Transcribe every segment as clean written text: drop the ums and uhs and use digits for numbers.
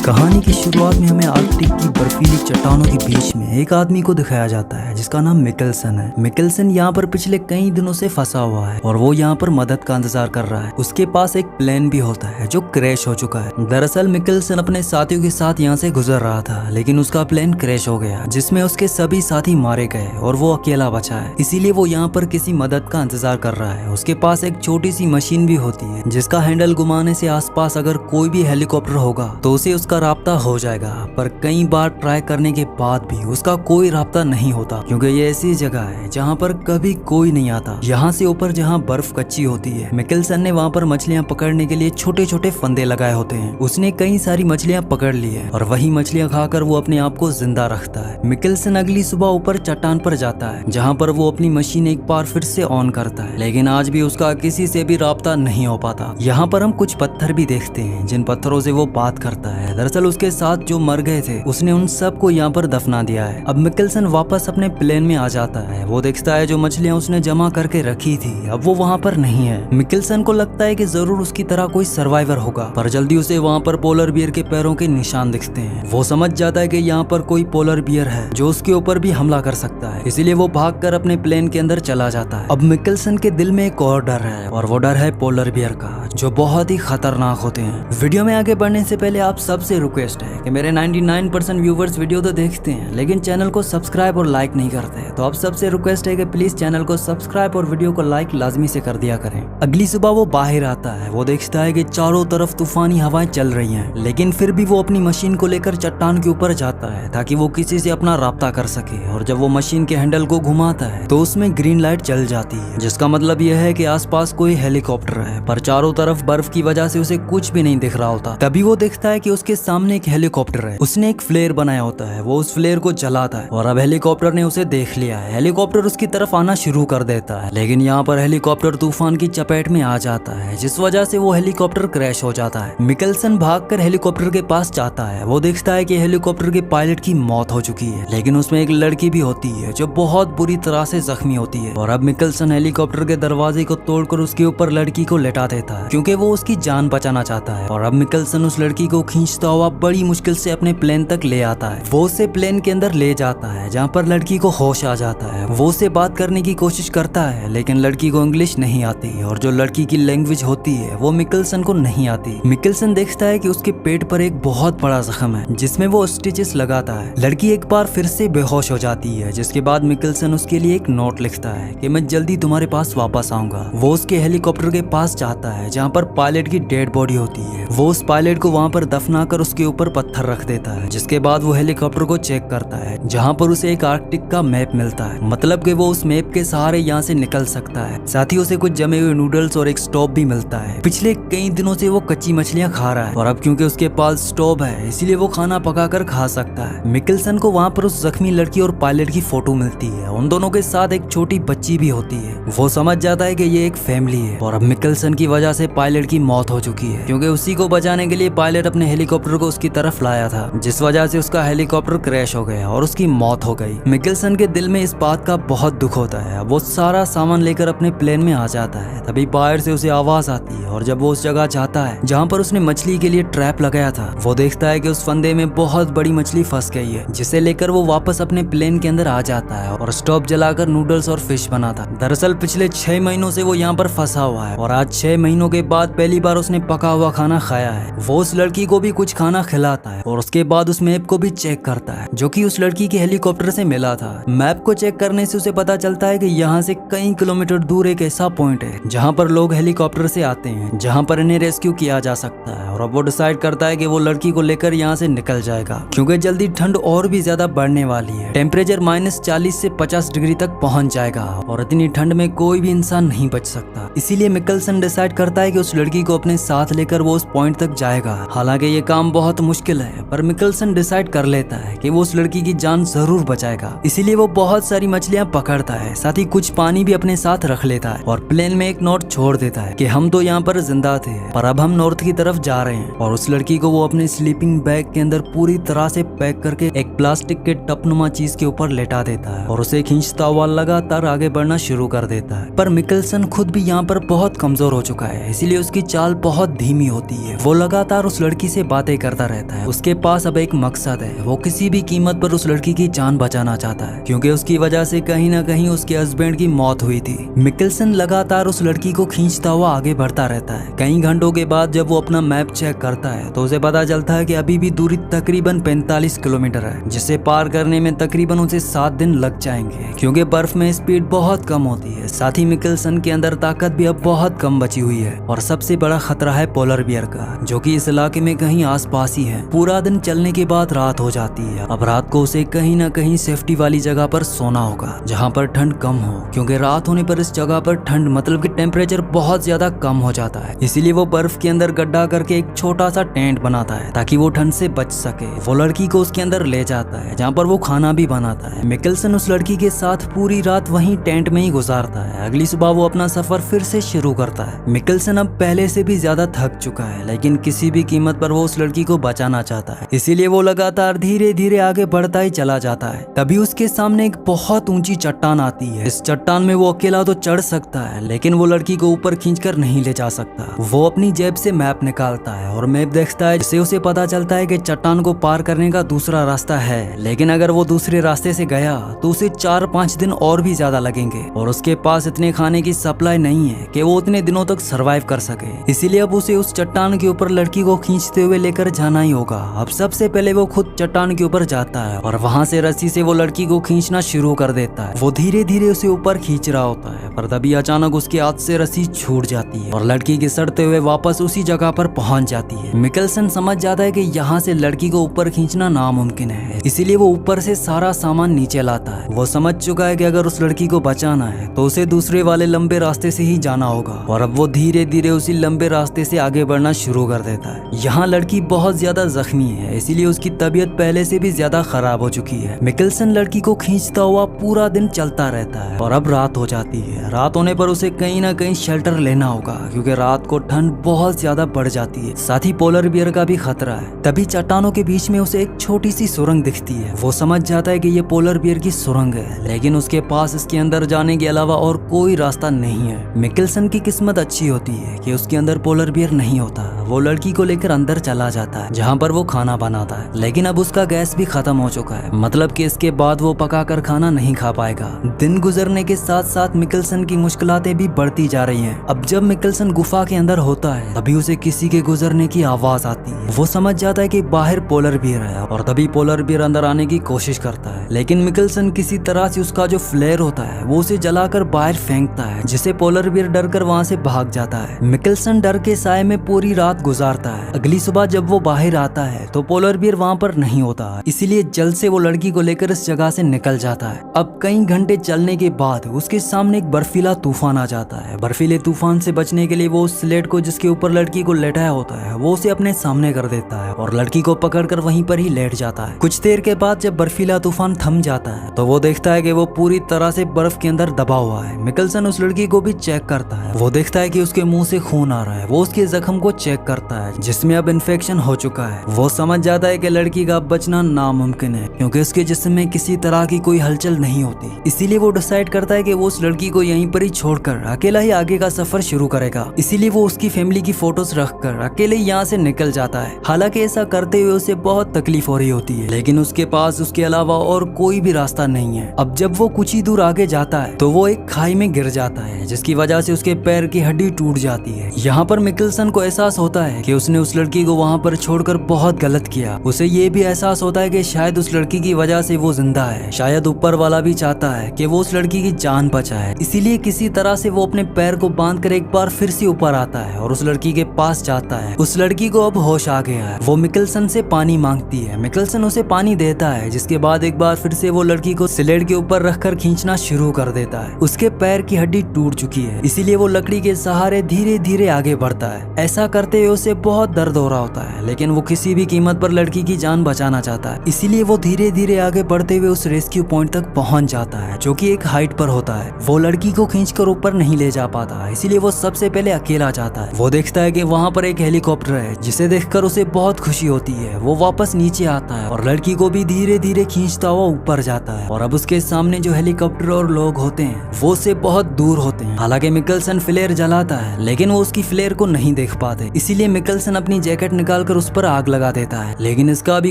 कहानी की शुरुआत में हमें आर्कटिक की बर्फीली चट्टानों के बीच में एक आदमी को दिखाया जाता है जिसका नाम मिकेल्सन है। मिकेल्सन यहाँ पर पिछले कई दिनों से फंसा हुआ है और वो यहाँ पर मदद का इंतजार कर रहा है। उसके पास एक प्लेन भी होता है जो क्रैश हो चुका है। दरअसल मिकेल्सन अपने साथियों के साथ यहाँ से गुजर रहा था, लेकिन उसका प्लेन क्रैश हो गया जिसमें उसके सभी साथी मारे गए और वो अकेला बचा है। इसीलिए वो यहाँ पर किसी मदद का इंतजार कर रहा है। उसके पास एक छोटी सी मशीन भी होती है जिसका हैंडल घुमाने से आसपास अगर कोई भी हेलीकॉप्टर होगा तो उसे उसका राब्ता हो जाएगा। पर कई बार ट्राई करने के बाद भी उसका कोई राब्ता नहीं होता, क्योंकि ये ऐसी जगह है जहाँ पर कभी कोई नहीं आता। यहाँ से ऊपर जहाँ बर्फ कच्ची होती है, मिकेल्सन ने वहाँ पर मछलियाँ पकड़ने के लिए छोटे छोटे फंदे लगाए होते हैं। उसने कई सारी मछलियाँ पकड़ ली है और वही मछलियाँ खाकर वो अपने आप को जिंदा रखता है। मिकेल्सन अगली सुबह ऊपर चट्टान पर जाता है जहाँ पर वो अपनी मशीन एक बार फिर से ऑन करता है, लेकिन आज भी उसका किसी से भी राब्ता नहीं हो पाता। यहाँ पर हम कुछ पत्थर भी देखते हैं जिन पत्थरों से वो बात करता है। दरअसल उसके साथ जो मर गए थे उसने उन सब को यहाँ पर दफना दिया है। अब मिकेल्सन वापस अपने प्लेन में आ जाता है। वो देखता है जो मछलियाँ उसने जमा करके रखी थी अब वो वहाँ पर नहीं है। मिकेल्सन को लगता है कि जरूर उसकी तरह कोई सर्वाइवर होगा, पर जल्दी उसे वहाँ पर पोलर बियर के पैरों के निशान दिखते हैं। वो समझ जाता है कि यहाँ पर कोई पोलर बियर है जो उसके ऊपर भी हमला कर सकता है, इसीलिए वो भागकर अपने प्लेन के अंदर चला जाता है। अब मिकेल्सन के दिल में एक और डर है और वो डर है पोलर बियर का, जो बहुत ही खतरनाक होते हैं। वीडियो में आगे बढ़ने से पहले आप सबसे रिक्वेस्ट है कि मेरे 99% व्यूवर्स वीडियो तो देखते हैं लेकिन चैनल को सब्सक्राइब और लाइक नहीं करते, तो आप सबसे रिक्वेस्ट है कि प्लीज चैनल को सब्सक्राइब और वीडियो को लाइक लाजमी से कर दिया करें। अगली सुबह वो बाहर आता है। वो देखता है कि चारों तरफ तूफानी हवाएं चल रही हैं, लेकिन फिर भी वो अपनी मशीन को लेकर चट्टान के ऊपर जाता है ताकि वो किसी से अपना राब्ता कर सके। और जब वो मशीन के हैंडल को घुमाता है तो उसमें ग्रीन लाइट जल जाती है, जिसका मतलब यह है कि आसपास कोई हेलीकॉप्टर है, पर चारों तरफ बर्फ की वजह से उसे कुछ भी नहीं दिख रहा होता। तभी वो देखता है कि उसके सामने एक हेलीकॉप्टर है। उसने एक फ्लेयर बनाया होता है, वो उस फ्लेयर को जलाता है और अब हेलीकॉप्टर ने उसे देख लिया है। हेलीकॉप्टर उसकी तरफ आना शुरू कर देता है, लेकिन यहाँ पर हेलीकॉप्टर तूफान की चपेट में आ जाता है, जिस वजह से वो हेलीकॉप्टर क्रैश हो जाता है। मिकेल्सन भागकर हेलीकॉप्टर के पास जाता है। वो देखता है कि हेलीकॉप्टर के पायलट की मौत हो चुकी है, लेकिन उसमें एक लड़की भी होती है जो बहुत बुरी तरह से जख्मी होती है। और अब मिकेल्सन हेलीकॉप्टर के दरवाजे को तोड़कर उसके ऊपर लड़की को लेटा देता है, क्योंकि वो उसकी जान बचाना चाहता है। और अब मिकेल्सन उस लड़की को खींचता हुआ बड़ी मुश्किल से अपने प्लेन तक ले आता है। वो उसे प्लेन के अंदर ले जाता है जहाँ पर लड़की को होश आ जाता है। वो उससे बात करने की कोशिश करता है, लेकिन लड़की को इंग्लिश नहीं आती और जो लड़की की लैंग्वेज होती है वो मिकेल्सन को नहीं आती। मिकेल्सन देखता है कि उसके पेट पर एक बहुत बड़ा जख्म है जिसमें वो स्टिचेस लगाता है। लड़की एक बार फिर से बेहोश हो जाती है, जिसके बाद मिकेल्सन उसके लिए एक नोट लिखता है कि मैं जल्दी तुम्हारे पास वापस आऊंगा। वो उसके हेलीकॉप्टर के पास जाता है जहाँ पर पायलट की डेड बॉडी होती है। वो उस पायलट को वहाँ पर दफना कर उसके ऊपर पत्थर रख देता है, जिसके बाद वो हेलीकॉप्टर को चेक करता है जहाँ पर उसे एक आर्कटिक का मैप मिलता है, मतलब कि वो उस मैप के सहारे यहाँ से निकल सकता है। साथ ही उसे कुछ जमे हुए नूडल्स और एक स्टोव भी मिलता है। पिछले कई दिनों से वो कच्ची मछलियाँ खा रहा है और अब क्योंकि उसके पास स्टोव है इसीलिए वो खाना पकाकर खा सकता है। मिकेल्सन को वहाँ पर उस जख्मी लड़की और पायलट की फोटो मिलती है। उन दोनों के साथ एक छोटी बच्ची भी होती है। वो समझ जाता है कि ये एक फैमिली है और अब मिकेल्सन की वजह से पायलट की मौत हो चुकी है, क्योंकि उसी को बचाने के लिए पायलट अपने हेलीकॉप्टर को उसकी तरफ लाया था, जिस वजह से उसका हेलीकॉप्टर क्रैश हो गया और उसकी मौत हो गई। मिकेल्सन के दिल में इस बात का बहुत दुख होता है। वो सारा सामान लेकर अपने प्लेन में आ जाता है। तभी बाहर से उसे आवाज आती है और जब वो उस जगह जाता है जहाँ पर उसने मछली के लिए ट्रैप लगाया था, वो देखता है कि उस फंदे में बहुत बड़ी मछली फंस गई है, जिसे लेकर वो वापस अपने प्लेन के अंदर आ जाता है और स्टोव जलाकर नूडल्स और फिश बनाता। दरअसल पिछले 6 महीनों से वो यहाँ पर फंसा हुआ है और आज 6 महीनों के बाद पहली बार उसने पका हुआ खाना खाया है। वो उस लड़की को भी कुछ खाना खिलाता है और उसके बाद उस मैप को भी चेक करता है जो कि उस लड़की के हेलीकॉप्टर से मिला था। मैप को चेक करने से उसे पता चलता है कि यहाँ से कई किलोमीटर दूर एक ऐसा पॉइंट है जहाँ पर लोग हेलीकॉप्टर से आते हैं, जहाँ पर इन्हें रेस्क्यू किया जा सकता है। और अब वो डिसाइड करता है कि वो लड़की को लेकर यहाँ से निकल जाएगा, क्योंकि जल्दी ठंड और भी ज्यादा बढ़ने वाली है। टेम्परेचर -40 से 50 डिग्री तक पहुँच जाएगा और इतनी ठंड में कोई भी इंसान नहीं बच सकता। इसीलिए मिकेल्सन डिसाइड करता है कि उस लड़की को अपने साथ लेकर वो उस पॉइंट तक जाएगा। हालांकि ये काम बहुत मुश्किल है, पर मिकेल्सन डिसाइड कर लेता है कि वो उस लड़की की जान जरूर बचाएगा। इसीलिए वो बहुत सारी मछलियां पकड़ता है, साथ ही कुछ पानी भी अपने साथ रख लेता है और प्लेन में एक नोट छोड़ देता है कि हम तो यहाँ पर जिंदा थे, पर अब हम नॉर्थ की तरफ जा रहे हैं। और उस लड़की को वो अपने स्लीपिंग बैग के अंदर पूरी तरह से पैक करके एक प्लास्टिक के टपनुमा चीज के ऊपर लेटा देता है और उसे खींचता हुआ लगातार आगे बढ़ना शुरू कर देता है। पर मिकेल्सन खुद भी यहाँ पर बहुत कमजोर हो चुका है, इसीलिए उसकी चाल बहुत धीमी होती है। वो लगातार उस लड़की से बातें बातें करता रहता है। उसके पास अब एक मकसद है, वो किसी भी कीमत पर उस लड़की की जान बचाना चाहता है, क्योंकि उसकी वजह से कहीं ना कहीं उसके हस्बैंड की मौत हुई थी। मिकेल्सन लगातार उस लड़की को खींचता हुआ आगे बढ़ता रहता है। कई घंटों के बाद जब वो अपना मैप चेक करता है तो उसे पता चलता है कि अभी भी दूरी तकरीबन 45 किलोमीटर है, जिसे पार करने में तकरीबन उसे 7 दिन लग जाएंगे, क्योंकि बर्फ में स्पीड बहुत कम होती है। साथ ही मिकेल्सन के अंदर ताकत भी अब बहुत कम बची हुई है और सबसे बड़ा खतरा है पोलर बियर का, जो कि इस इलाके में कहीं आसपास ही है। पूरा दिन चलने के बाद रात हो जाती है। अब रात को उसे कहीं ना कहीं सेफ्टी वाली जगह पर सोना होगा, जहाँ पर ठंड कम हो, क्योंकि रात होने पर इस जगह पर ठंड मतलब कि टेम्परेचर बहुत ज्यादा कम हो जाता है। इसीलिए वो बर्फ के अंदर गड्ढा करके एक छोटा सा टेंट बनाता है ताकि वो ठंड से बच सके। वो लड़की को उसके अंदर ले जाता है, जहाँ पर वो खाना भी बनाता है। मिकेल्सन उस लड़की के साथ पूरी रात वहीं टेंट में ही गुजारता है। अगली सुबह वो अपना सफर फिर से शुरू करता है। मिकेल्सन अब पहले से भी ज्यादा थक चुका है, लेकिन किसी भी कीमत पर वो उस लड़की को बचाना चाहता है। इसीलिए वो लगातार धीरे धीरे आगे बढ़ता ही चला जाता है। तभी उसके सामने एक बहुत ऊंची चट्टान आती है। इस चट्टान में वो अकेला तो चढ़ सकता है, लेकिन वो लड़की को ऊपर खींचकर नहीं ले जा सकता। वो अपनी जेब से मैप निकालता है और मैप देखता है, जिससे उसे पता चलता है कि चट्टान को पार करने का दूसरा रास्ता है, लेकिन अगर वो दूसरे रास्ते से गया तो उसे 4-5 दिन और भी ज्यादा लगेंगे और उसके पास इतने खाने की सप्लाई नहीं है कि वो उतने दिनों तक सरवाइव कर सके। इसीलिए अब उसे उस चट्टान के ऊपर लड़की को खींचते हुए लेकर जाना ही होगा। अब सबसे पहले वो खुद चट्टान के ऊपर जाता है और वहां से रस्सी से वो लड़की को खींचना शुरू कर देता है। वो धीरे धीरे उसे ऊपर खींच रहा होता है, पर तभी अचानक उसके हाथ से रस्सी छूट जाती है और लड़की घिसटते हुए वापस उसी जगह पर पहुंच जाती है। मिकेल्सन समझ जाता है कि यहाँ से लड़की को ऊपर खींचना नामुमकिन है, इसीलिए वो ऊपर से सारा सामान नीचे लाता है। वो समझ चुका है कि अगर उस लड़की को बचाना है तो उसे दूसरे वाले लंबे रास्ते से ही जाना होगा, और अब वो धीरे धीरे उसी लंबे रास्ते से आगे बढ़ना शुरू कर देता है। यहाँ लड़की बहुत ज्यादा जख्मी है, इसीलिए उसकी तबीयत पहले से भी ज्यादा खराब हो चुकी है। मिकेल्सन लड़की को खींचता हुआ पूरा दिन चलता रहता है और अब रात हो जाती है। रात होने पर उसे कहीं ना कहीं शेल्टर लेना होगा, क्योंकि रात को ठंड बहुत ज्यादा बढ़ जाती है। साथ ही पोलर बियर का भी खतरा है। तभी चट्टानों के बीच में उसे एक छोटी सी सुरंग दिखती है। वो समझ जाता है कि ये पोलर बियर की सुरंग है, लेकिन उसके पास इसके अंदर जाने के अलावा और कोई रास्ता नहीं है। मिकेल्सन की किस्मत अच्छी होती है कि उसके अंदर पोलर बियर नहीं होता। वो लड़की को लेकर अंदर चला जाता है, जहाँ पर वो खाना बनाता है, लेकिन अब उसका गैस भी खत्म हो चुका है, मतलब कि इसके बाद वो पकाकर खाना नहीं खा पाएगा। दिन गुजरने के साथ साथ मिकेल्सन की मुश्किलातें भी बढ़ती जा रही हैं। अब जब मिकेल्सन गुफा के अंदर होता है तभी उसे किसी के गुजरने की आवाज आती है। वो समझ जाता है कि बाहर पोलर बियर है और तभी पोलर बियर अंदर आने की कोशिश करता है, लेकिन मिकेल्सन किसी तरह से उसका जो फ्लेयर होता है वो उसे जलाकर बाहर फेंकता है, जिससे पोलर बियर डर कर वहाँ से भाग जाता है। मिकेल्सन डर के साए में पूरी रात गुजारता है। अगली सुबह जब वो बाहर आता है तो पोलर बियर वहाँ पर नहीं होता, इसीलिए जल्द से वो लड़की को लेकर इस जगह से निकल जाता है। अब कई घंटे चलने के बाद उसके सामने एक बर्फीला तूफान आ जाता है। बर्फीले तूफान से बचने के लिए वो उस स्लेट को जिसके ऊपर लड़की को लेटाया होता है वो उसे अपने सामने कर देता है और लड़की को पकड़कर वहीं पर ही लेट जाता है। कुछ देर के बाद जब बर्फीला तूफान थम जाता है तो वो देखता है कि वो पूरी तरह से बर्फ के अंदर दबा हुआ है। मिकेल्सन उस लड़की को भी चेक करता है। वो देखता है कि उसके मुंह से खून आ रहा है। वो उसके जख्म को चेक करता है, जिसमें अब इन्फेक्शन हो चुका है। वो समझ जाता है कि लड़की का बचना नामुमकिन है, क्योंकि उसके जिस्म में किसी तरह की कोई हलचल नहीं होती। इसीलिए वो डिसाइड करता है कि वो उस लड़की को यहीं पर ही छोड़कर अकेला ही आगे का सफर शुरू करेगा। इसीलिए वो उसकी फैमिली की फोटोज रखकर अकेले यहाँ से निकल जाता है। हालांकि ऐसा करते हुए उसे बहुत तकलीफ हो रही होती है, लेकिन उसके पास उसके अलावा और कोई भी रास्ता नहीं है। अब जब वो कुछ ही दूर आगे जाता है तो वो एक खाई में गिर जाता है, जिसकी वजह से उसके पैर की हड्डी टूट जाती है। यहाँ पर मिकेल्सन को एहसास होता है कि उसने उस लड़की को वहाँ पर छोड़कर बहुत गलत किया। उसे ये भी एहसास होता है कि शायद उस लड़की की वजह से वो जिंदा है। शायद ऊपर वाला भी चाहता है कि वो उस लड़की की जान बचाए, इसीलिए किसी तरह से वो अपने पैर को बांधकर एक बार फिर से ऊपर आता है और उस लड़की के पास जाता है। उस लड़की को अब होश आ गया है। वो मिकेल्सन से पानी मांगती है। मिकेल्सन उसे पानी देता है, जिसके बाद एक बार फिर से वो लड़की को स्लेट के ऊपर रखकर खींचना शुरू कर देता है। उसके पैर की हड्डी टूट चुकी है, इसीलिए वो लकड़ी के सहारे धीरे धीरे आगे बढ़ता है। ऐसा करते हुए उसे बहुत दर्द हो रहा होता है, लेकिन वो किसी भी कीमत पर लड़की की जान बचाना चाहता है। इसीलिए वो धीरे धीरे आगे बढ़ते हुए उस रेस्क्यू पॉइंट तक पहुंच जाता है, जो कि एक हाइट पर होता है। वो लड़की को खींचकर ऊपर नहीं ले जा पाता, इसीलिए वो सबसे पहले अकेला जाता है। वो देखता है कि वहाँ पर एक हेलीकॉप्टर है, जिसे देखकर उसे बहुत खुशी होती है। वो वापस नीचे आता है और लड़की को भी धीरे धीरे खींचता हुआ ऊपर जाता है। और अब उसके सामने जो हेलीकॉप्टर और लोग होते हैं वो उसे से बहुत दूर होते हैं। हालांकि मिकलसन फ्लेयर जलाता है लेकिन वो उसकी फ्लेयर को नहीं देख पाते, इसीलिए मिकलसन अपनी जैकेट निकालकर उस पर आग लगा देता है, लेकिन इसका अभी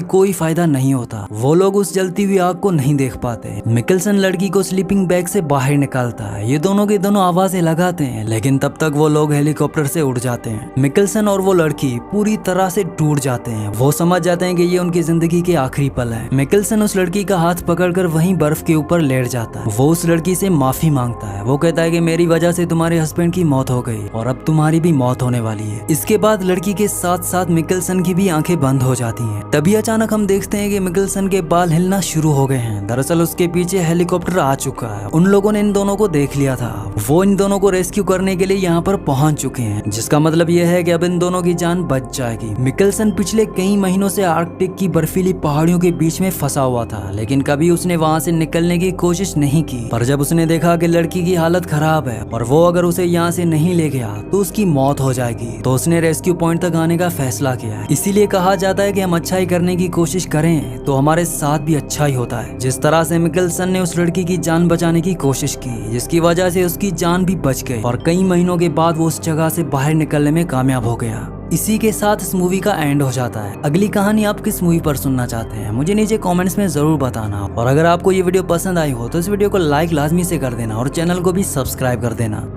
कोई फायदा नहीं होता। वो लोग उस जलती हुई आग को नहीं देख पाते। मिकलसन लड़की को स्लीपिंग बैग से बाहर निकालता है। ये दोनों के दोनों आवाजें लगाते हैं, लेकिन तब तक वो लोग हेलीकॉप्टर से उड़ जाते हैं। मिकलसन और वो लड़की पूरी तरह से टूट जाते हैं। वो समझ जाते हैं कि ये उनकी जिंदगी के आखिरी पल है। मिकलसन उस लड़की का हाथ पकड़कर वहीं बर्फ के ऊपर लेट जाता है। वो उस लड़की से माफी मांगता है। वो कहता है कि मेरी वजह से तुम्हारे हस्बैंड की मौत हो गई और अब तुम्हारी भी मौत होने वाली है। इसके बाद लड़की के साथ साथ मिकलसन की भी आंखें बंद हो जाती हैं। तभी अचानक हम देखते हैं कि मिकलसन के बाल हिलना शुरू हो गए हैं। दरअसल उसके पीछे हेलीकॉप्टर आ चुका है। उन लोगों ने इन दोनों को देख लिया था। वो इन दोनों को रेस्क्यू करने के लिए यहाँ पर पहुंच चुके हैं, जिसका मतलब यह है कि अब इन दोनों की जान बच जाएगी। मिकलसन पिछले कई महीनों से आर्कटिक की बर्फीली पहाड़ियों के बीच में फंसा हुआ था, लेकिन कभी उसने वहां से निकलने की कोशिश नहीं की। पर जब उसने देखा कि लड़की की हालत खराब है और वो अगर उसे यहाँ से नहीं ले गया तो उसकी मौत हो जाएगी, तो उसने रेस्क्यू पॉइंट तक आने का फैसला किया। इसीलिए कहा जाता है कि हम अच्छाई करने की कोशिश करें तो हमारे साथ भी अच्छा ही होता है। जिस तरह से मिकलसन ने उस लड़की की जान बचाने की कोशिश की, जिसकी वजह से उसकी जान भी बच गई और कई महीनों के बाद वो उस जगह से बाहर निकलने में कामयाब हो गया। इसी के साथ इस मूवी का एंड हो जाता है। अगली कहानी आप किस मूवी पर सुनना चाहते हैं मुझे नीचे कमेंट्स में जरूर बताना, और अगर आपको ये वीडियो पसंद आई हो तो इस वीडियो को लाइक लाजमी से कर देना और चैनल को भी सब्सक्राइब कर देना।